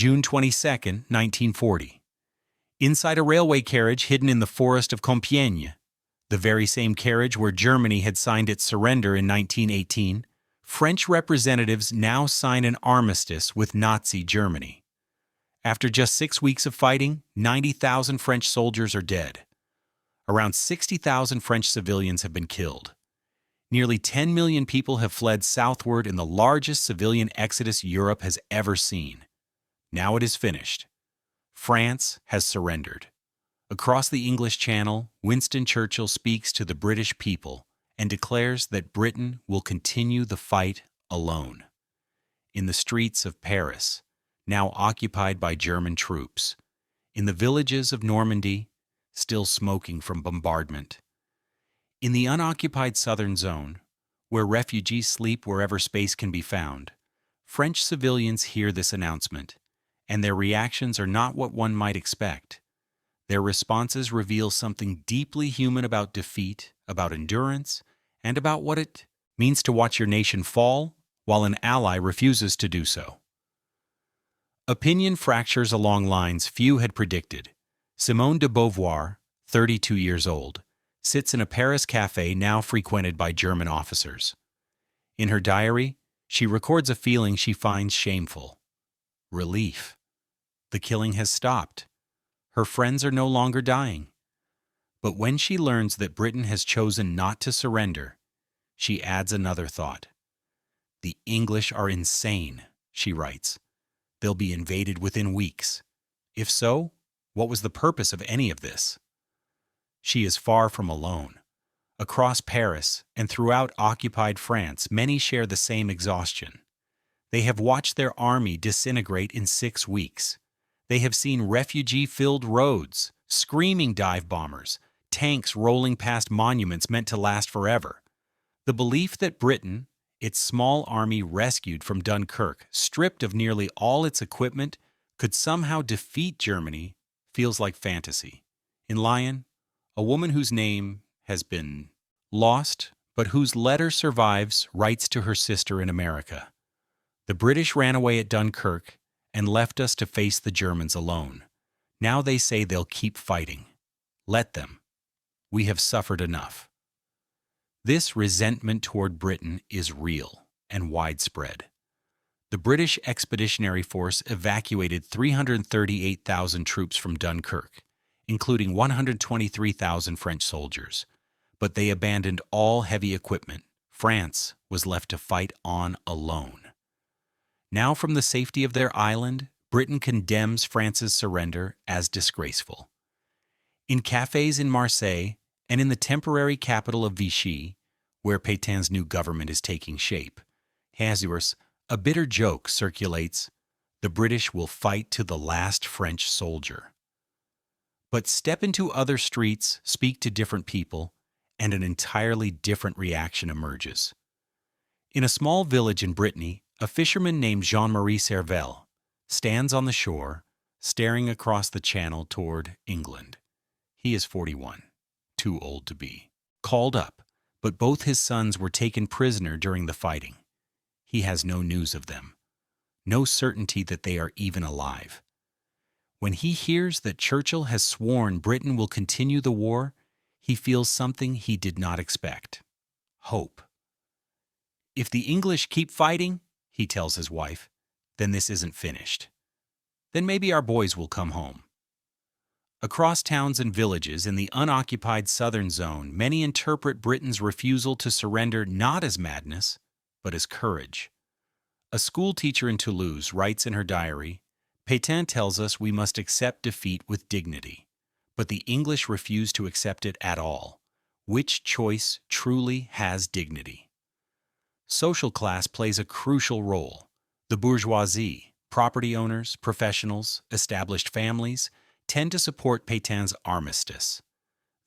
June 22, 1940. Inside a railway carriage hidden in the forest of Compiègne, the very same carriage where Germany had signed its surrender in 1918, French representatives now sign an armistice with Nazi Germany. After just 6 weeks of fighting, 90,000 French soldiers are dead. Around 60,000 French civilians have been killed. Nearly 10 million people have fled southward in the largest civilian exodus Europe has ever seen. Now it is finished. France has surrendered. Across the English Channel, Winston Churchill speaks to the British people and declares that Britain will continue the fight alone. In the streets of Paris, now occupied by German troops, in the villages of Normandy, still smoking from bombardment, in the unoccupied southern zone, where refugees sleep wherever space can be found, French civilians hear this announcement, and their reactions are not what one might expect. Their responses reveal something deeply human about defeat, about endurance, and about what it means to watch your nation fall while an ally refuses to do so. Opinion fractures along lines few had predicted. Simone de Beauvoir, 32 years old, sits in a Paris cafe now frequented by German officers. In her diary, she records a feeling she finds shameful. Relief. The killing has stopped. Her friends are no longer dying. But when she learns that Britain has chosen not to surrender, she adds another thought. The English are insane, she writes. They'll be invaded within weeks. If so, what was the purpose of any of this? She is far from alone. Across Paris and throughout occupied France, many share the same exhaustion. They have watched their army disintegrate in 6 weeks. They have seen refugee-filled roads, screaming dive bombers, tanks rolling past monuments meant to last forever. The belief that Britain, its small army rescued from Dunkirk, stripped of nearly all its equipment, could somehow defeat Germany feels like fantasy. In Lyon, a woman whose name has been lost, but whose letter survives, writes to her sister in America. The British ran away at Dunkirk and left us to face the Germans alone. Now they say they'll keep fighting. Let them. We have suffered enough. This resentment toward Britain is real and widespread. The British Expeditionary Force evacuated 338,000 troops from Dunkirk, including 123,000 French soldiers. But they abandoned all heavy equipment. France was left to fight on alone. Now, from the safety of their island, Britain condemns France's surrender as disgraceful. In cafes in Marseille and in the temporary capital of Vichy, where Pétain's new government is taking shape, a bitter joke circulates: the British will fight to the last French soldier. But step into other streets, speak to different people, and an entirely different reaction emerges. In a small village in Brittany, a fisherman named Jean-Marie Servel stands on the shore, staring across the channel toward England. He is 41, too old to be called up, but both his sons were taken prisoner during the fighting. He has no news of them, no certainty that they are even alive. When he hears that Churchill has sworn Britain will continue the war, he feels something he did not expect: hope. If the English keep fighting, he tells his wife, then this isn't finished. Then maybe our boys will come home. Across towns and villages in the unoccupied southern zone, many interpret Britain's refusal to surrender not as madness, but as courage. A school teacher in Toulouse writes in her diary, Pétain tells us we must accept defeat with dignity, but the English refuse to accept it at all. Which choice truly has dignity? Social class plays a crucial role. The bourgeoisie, property owners, professionals, established families, tend to support Pétain's armistice.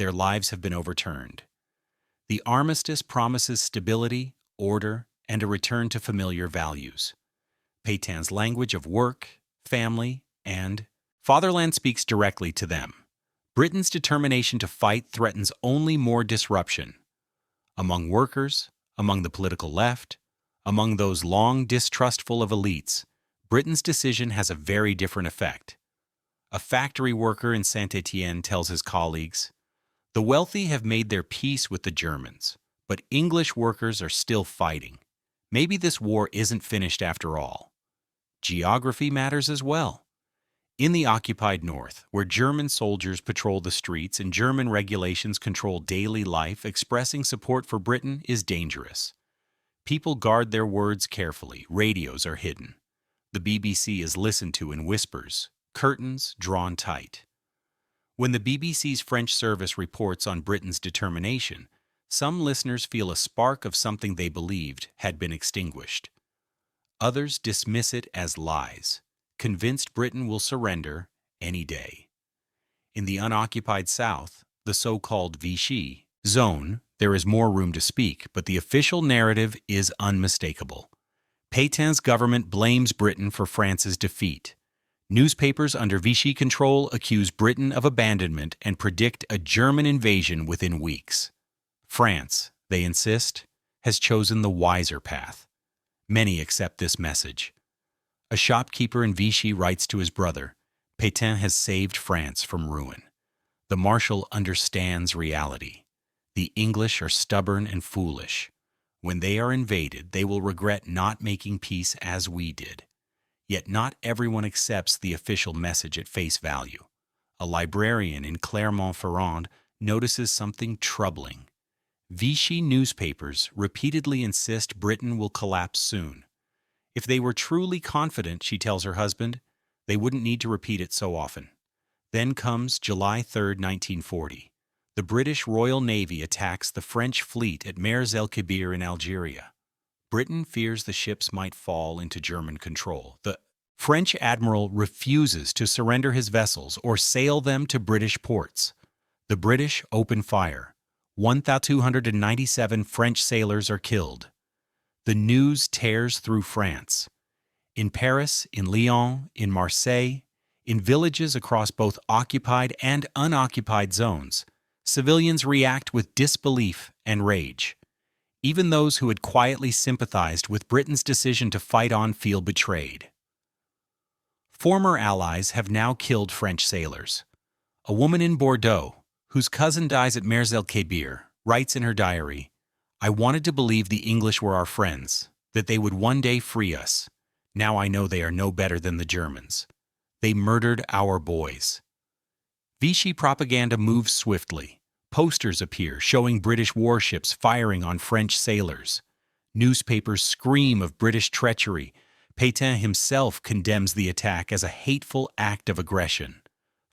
Their lives have been overturned. The armistice promises stability, order, and a return to familiar values. Pétain's language of work, family, and fatherland speaks directly to them. Britain's determination to fight threatens only more disruption. Among workers, among the political left, among those long distrustful of elites, Britain's decision has a very different effect. A factory worker in Saint-Étienne tells his colleagues, "The wealthy have made their peace with the Germans, but English workers are still fighting. Maybe this war isn't finished after all." Geography matters as well. In the occupied north, where German soldiers patrol the streets and German regulations control daily life, expressing support for Britain is dangerous. People guard their words carefully, radios are hidden. The BBC is listened to in whispers, curtains drawn tight. When the BBC's French service reports on Britain's determination, some listeners feel a spark of something they believed had been extinguished. Others dismiss it as lies, convinced Britain will surrender any day. In the unoccupied South, the so-called Vichy zone, there is more room to speak, but the official narrative is unmistakable. Pétain's government blames Britain for France's defeat. Newspapers under Vichy control accuse Britain of abandonment and predict a German invasion within weeks. France, they insist, has chosen the wiser path. Many accept this message. A shopkeeper in Vichy writes to his brother, "Pétain has saved France from ruin." The Marshal understands reality. The English are stubborn and foolish. When they are invaded, they will regret not making peace as we did. Yet not everyone accepts the official message at face value. A librarian in Clermont-Ferrand notices something troubling. Vichy newspapers repeatedly insist Britain will collapse soon. If they were truly confident, she tells her husband, they wouldn't need to repeat it so often. Then comes July 3, 1940. The British Royal Navy attacks the French fleet at Mers El Kébir in Algeria. Britain fears the ships might fall into German control. The French admiral refuses to surrender his vessels or sail them to British ports. The British open fire. 1,297 French sailors are killed. The news tears through France. In Paris, in Lyon, in Marseille, in villages across both occupied and unoccupied zones, civilians react with disbelief and rage. Even those who had quietly sympathized with Britain's decision to fight on feel betrayed. Former allies have now killed French sailors. A woman in Bordeaux, whose cousin dies at Mers El Kébir, writes in her diary, "I wanted to believe the English were our friends, that they would one day free us. Now I know they are no better than the Germans. They murdered our boys." Vichy propaganda moves swiftly. Posters appear showing British warships firing on French sailors. Newspapers scream of British treachery. Pétain himself condemns the attack as a hateful act of aggression.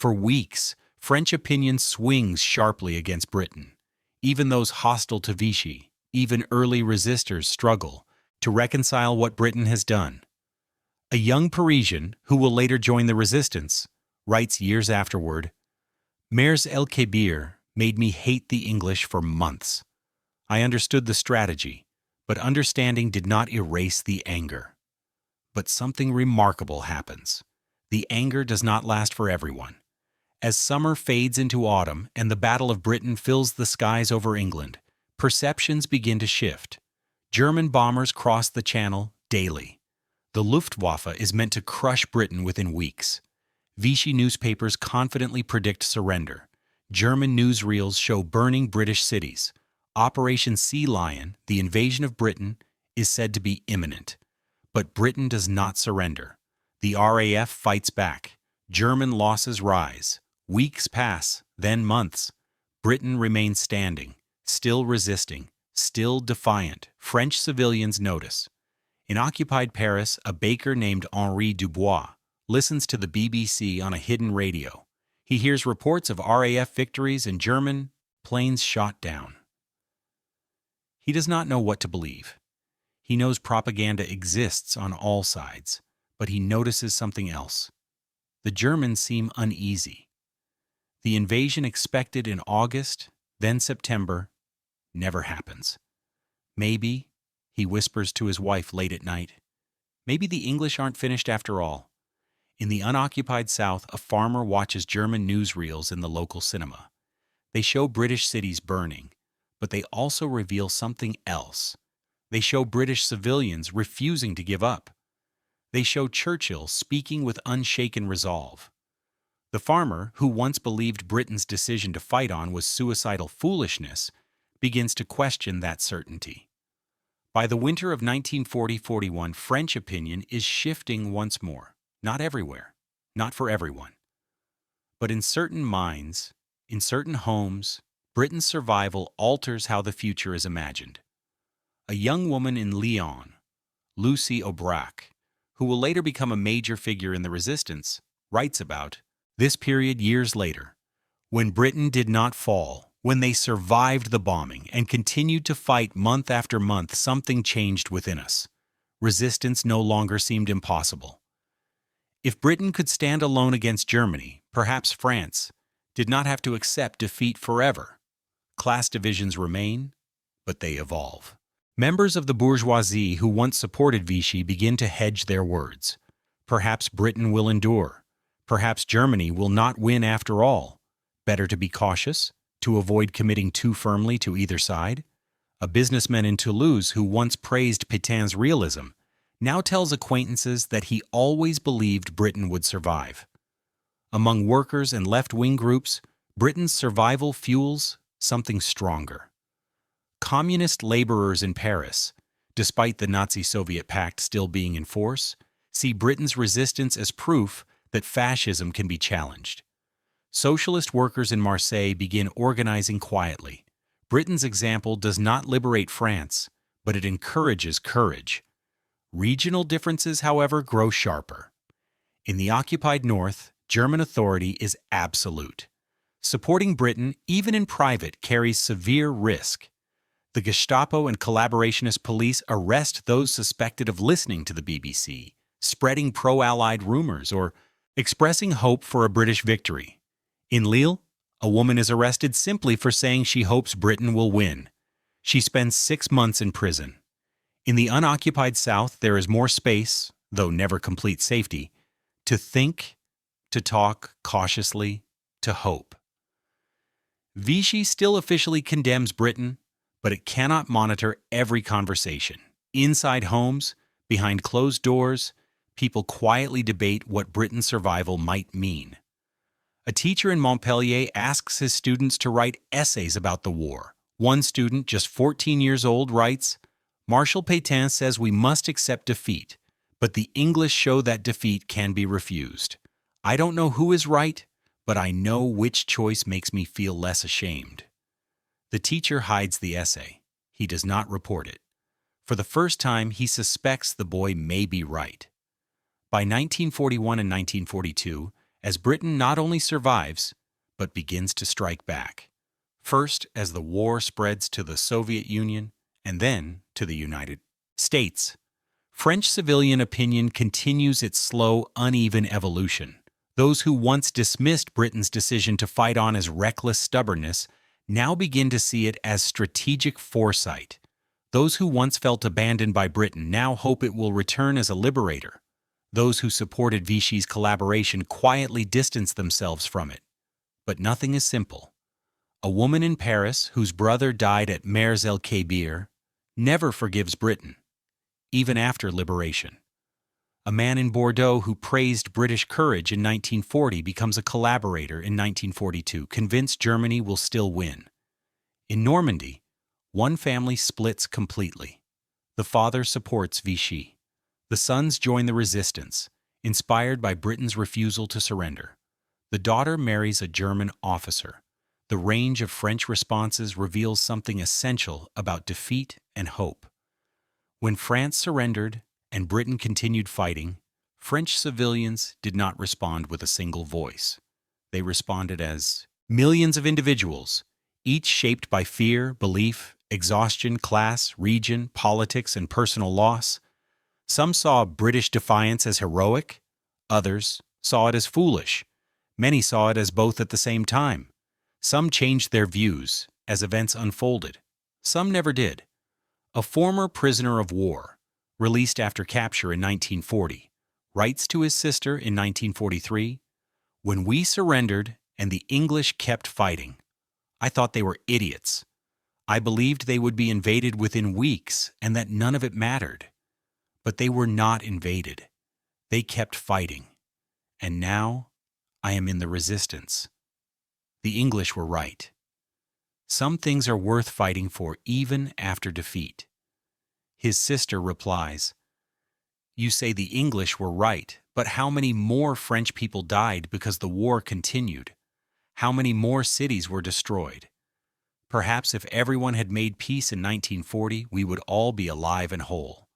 For weeks, French opinion swings sharply against Britain. Even those hostile to Vichy, even early resistors struggle to reconcile what Britain has done. A young Parisian, who will later join the resistance, writes years afterward, "Mers El Kébir made me hate the English for months. I understood the strategy, but understanding did not erase the anger." But something remarkable happens. The anger does not last for everyone. As summer fades into autumn and the Battle of Britain fills the skies over England, perceptions begin to shift. German bombers cross the Channel daily. The Luftwaffe is meant to crush Britain within weeks. Vichy newspapers confidently predict surrender. German newsreels show burning British cities. Operation Sea Lion, the invasion of Britain, is said to be imminent. But Britain does not surrender. The RAF fights back. German losses rise. Weeks pass, then months. Britain remains standing, still resisting, still defiant. French civilians notice. In occupied Paris, a baker named Henri Dubois listens to the BBC on a hidden radio. He hears reports of RAF victories and German planes shot down. He does not know what to believe. He knows propaganda exists on all sides, but he notices something else. The Germans seem uneasy. The invasion expected in August, then September, never happens. Maybe, he whispers to his wife late at night, maybe the English aren't finished after all. In the unoccupied South, a farmer watches German newsreels in the local cinema. They show British cities burning, but they also reveal something else. They show British civilians refusing to give up. They show Churchill speaking with unshaken resolve. The farmer, who once believed Britain's decision to fight on was suicidal foolishness, begins to question that certainty. By the winter of 1940-41, French opinion is shifting once more. Not everywhere, not for everyone. But in certain minds, in certain homes, Britain's survival alters how the future is imagined. A young woman in Lyon, Lucy Aubrac, who will later become a major figure in the resistance, writes about this period years later, when Britain did not fall, when they survived the bombing and continued to fight month after month. Something changed within us. Resistance no longer seemed impossible. If Britain could stand alone against Germany, perhaps France, did not have to accept defeat forever. Class divisions remain, but they evolve. Members of the bourgeoisie who once supported Vichy begin to hedge their words. Perhaps Britain will endure. Perhaps Germany will not win after all. Better to be cautious, to avoid committing too firmly to either side. A businessman in Toulouse who once praised Pétain's realism now tells acquaintances that he always believed Britain would survive. Among workers and left-wing groups, Britain's survival fuels something stronger. Communist laborers in Paris, despite the Nazi-Soviet pact still being in force, see Britain's resistance as proof that fascism can be challenged. Socialist workers in Marseille begin organizing quietly. Britain's example does not liberate France, but it encourages courage. Regional differences, however, grow sharper. In the occupied North, German authority is absolute. Supporting Britain, even in private, carries severe risk. The Gestapo and collaborationist police arrest those suspected of listening to the BBC, spreading pro-Allied rumors, or expressing hope for a British victory. In Lille, a woman is arrested simply for saying she hopes Britain will win. She spends 6 months in prison. In the unoccupied South, there is more space, though never complete safety, to think, to talk cautiously, to hope. Vichy still officially condemns Britain, but it cannot monitor every conversation. Inside homes, behind closed doors, people quietly debate what Britain's survival might mean. A teacher in Montpellier asks his students to write essays about the war. One student, just 14 years old, writes, "Marshal Pétain says we must accept defeat, but the English show that defeat can be refused. I don't know who is right, but I know which choice makes me feel less ashamed." The teacher hides the essay. He does not report it. For the first time, he suspects the boy may be right. By 1941 and 1942, as Britain not only survives, but begins to strike back. First, as the war spreads to the Soviet Union, and then to the United States. French civilian opinion continues its slow, uneven evolution. Those who once dismissed Britain's decision to fight on as reckless stubbornness now begin to see it as strategic foresight. Those who once felt abandoned by Britain now hope it will return as a liberator. Those who supported Vichy's collaboration quietly distance themselves from it. But nothing is simple. A woman in Paris whose brother died at Mers El Kébir never forgives Britain, even after liberation. A man in Bordeaux who praised British courage in 1940 becomes a collaborator in 1942, convinced Germany will still win. In Normandy, one family splits completely. The father supports Vichy. The sons join the resistance, inspired by Britain's refusal to surrender. The daughter marries a German officer. The range of French responses reveals something essential about defeat and hope. When France surrendered and Britain continued fighting, French civilians did not respond with a single voice. They responded as millions of individuals, each shaped by fear, belief, exhaustion, class, region, politics, and personal loss. Some saw British defiance as heroic, others saw it as foolish. Many saw it as both at the same time. Some changed their views as events unfolded. Some never did. A former prisoner of war, released after capture in 1940, writes to his sister in 1943, "When we surrendered and the English kept fighting, I thought they were idiots. I believed they would be invaded within weeks and that none of it mattered. But they were not invaded. They kept fighting. And now, I am in the resistance. The English were right. Some things are worth fighting for even after defeat. His sister replies, "You say the English were right, but how many more French people died because the war continued? How many more cities were destroyed? Perhaps if everyone had made peace in 1940, we would all be alive and whole.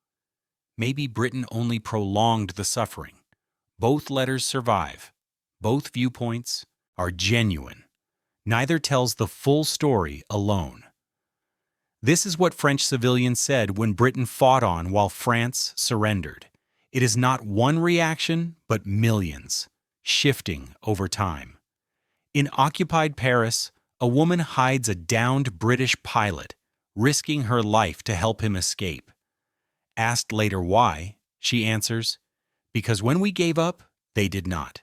Maybe Britain only prolonged the suffering. Both letters survive. Both viewpoints are genuine. Neither tells the full story alone." This is what French civilians said when Britain fought on while France surrendered. It is not one reaction, but millions, shifting over time. In occupied Paris, a woman hides a downed British pilot, risking her life to help him escape. Asked later why, she answers, "Because when we gave up, they did not.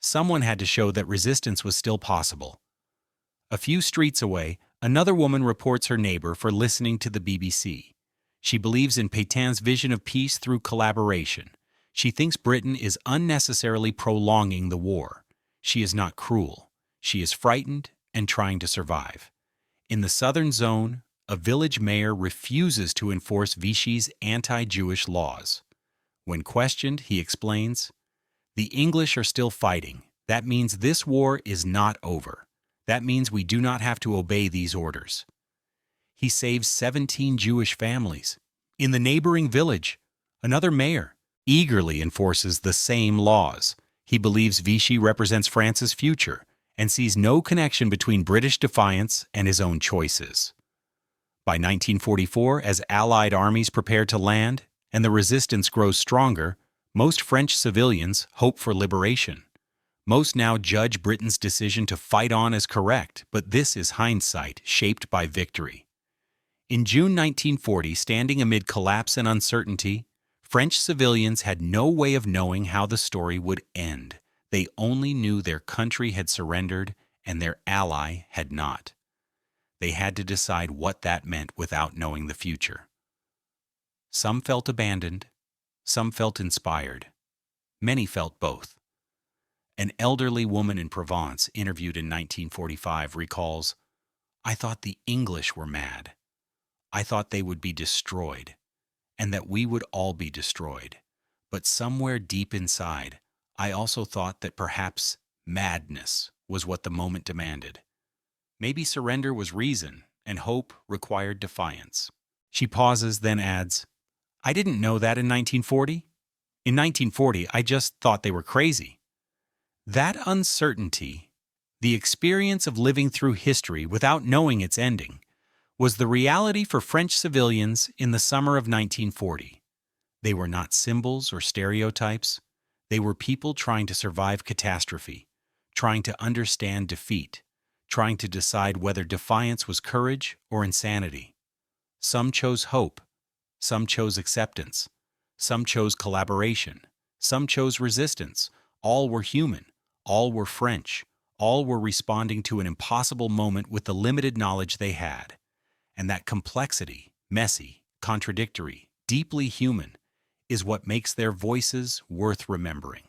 Someone had to show that resistance was still possible." A few streets away, another woman reports her neighbor for listening to the BBC. She believes in Pétain's vision of peace through collaboration. She thinks Britain is unnecessarily prolonging the war. She is not cruel. She is frightened and trying to survive. In the southern zone, a village mayor refuses to enforce Vichy's anti-Jewish laws. When questioned, he explains, "The English are still fighting. That means this war is not over. That means we do not have to obey these orders." He saves 17 Jewish families. In the neighboring village, another mayor eagerly enforces the same laws. He believes Vichy represents France's future and sees no connection between British defiance and his own choices. By 1944, as Allied armies prepare to land and the resistance grows stronger, most French civilians hope for liberation. Most now judge Britain's decision to fight on as correct, but this is hindsight shaped by victory. In June 1940, standing amid collapse and uncertainty, French civilians had no way of knowing how the story would end. They only knew their country had surrendered and their ally had not. They had to decide what that meant without knowing the future. Some felt abandoned, some felt inspired. Many felt both. An elderly woman in Provence, interviewed in 1945, recalls, "I thought the English were mad. I thought they would be destroyed, and that we would all be destroyed. But somewhere deep inside, I also thought that perhaps madness was what the moment demanded. Maybe surrender was reason, and hope required defiance." She pauses, then adds, "I didn't know that in 1940. In 1940, I just thought they were crazy." That uncertainty, the experience of living through history without knowing its ending, was the reality for French civilians in the summer of 1940. They were not symbols or stereotypes. They were people trying to survive catastrophe, trying to understand defeat, trying to decide whether defiance was courage or insanity. Some chose hope. Some chose acceptance. Some chose collaboration. Some chose resistance. All were human. All were French. All were responding to an impossible moment with the limited knowledge they had. And that complexity, messy, contradictory, deeply human, is what makes their voices worth remembering.